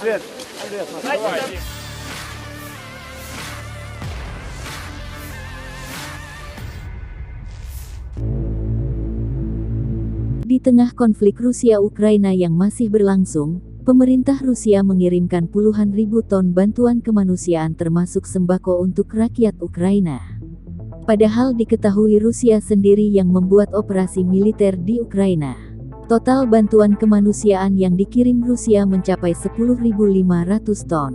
Свет, давай. Di tengah konflik Rusia-Ukraina yang masih berlangsung, pemerintah Rusia mengirimkan puluhan ribu ton bantuan kemanusiaan termasuk sembako untuk rakyat Ukraina. Padahal diketahui Rusia sendiri yang membuat operasi militer di Ukraina. Total bantuan kemanusiaan yang dikirim Rusia mencapai 10.500 ton.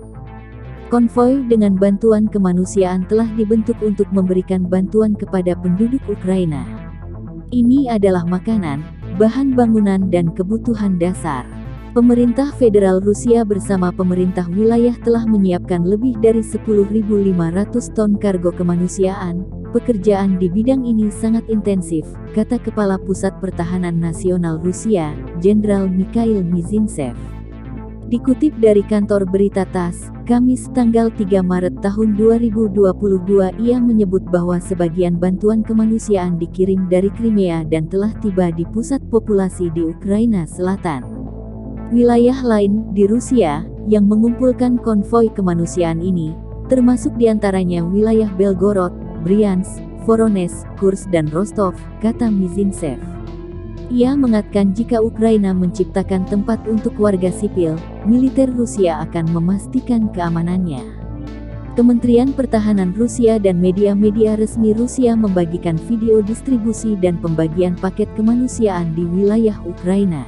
Konvoi dengan bantuan kemanusiaan telah dibentuk untuk memberikan bantuan kepada penduduk Ukraina. Ini adalah makanan, bahan bangunan dan kebutuhan dasar. Pemerintah Federal Rusia bersama pemerintah wilayah telah menyiapkan lebih dari 10.500 ton kargo kemanusiaan. Pekerjaan di bidang ini sangat intensif, kata Kepala Pusat Pertahanan Nasional Rusia, Jenderal Mikhail Mizintsev. Dikutip dari kantor berita TASS, Kamis tanggal 3 Maret tahun 2022, ia menyebut bahwa sebagian bantuan kemanusiaan dikirim dari Crimea dan telah tiba di pusat populasi di Ukraina Selatan. Wilayah lain di Rusia yang mengumpulkan konvoi kemanusiaan ini, termasuk diantaranya wilayah Belgorod, Bryansk, Voronezh, Kursk dan Rostov, kata Mizintsev. Ia mengatakan jika Ukraina menciptakan tempat untuk warga sipil, militer Rusia akan memastikan keamanannya. Kementerian Pertahanan Rusia dan media-media resmi Rusia membagikan video distribusi dan pembagian paket kemanusiaan di wilayah Ukraina.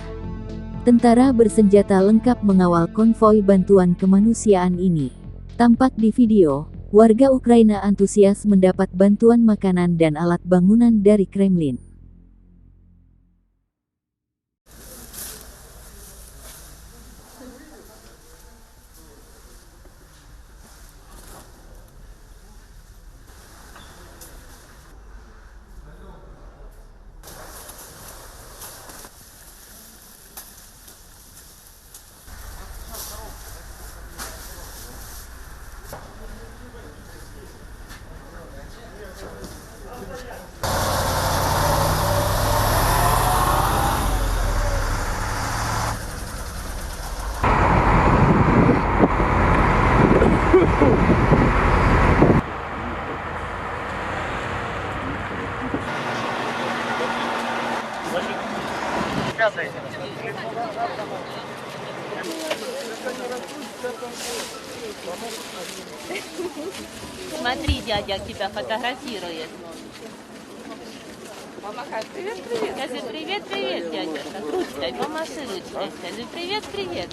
Tentara bersenjata lengkap mengawal konvoi bantuan kemanusiaan ini. Tampak di video, warga Ukraina antusias mendapat bantuan makanan dan alat bangunan dari Kremlin. Смотри, дядя тебя фотографирует. Помахай, привет, привет. Скажи привет, привет, дядя. Так, ручкой, помаши ручкой. Скажи привет, привет.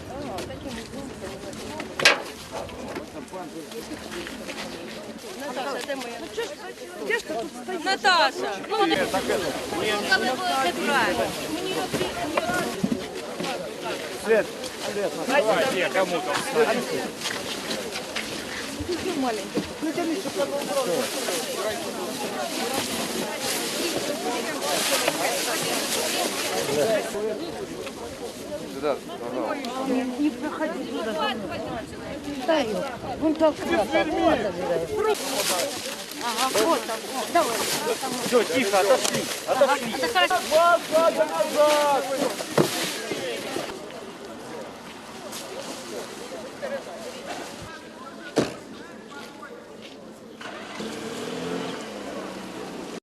Наташа, ты моя. Где ж ты тут стоишь? Наташа, ну вы будете правильно. Свет, давай, я кому-то. Маленький. Натяни, чтобы он убрал. Сюда, пожалуйста. Не проходи туда. Дай его. Вон так. Ага, вот там. Давай. Все, тихо, отошли. Отошли. Это хорошо. Назад, назад.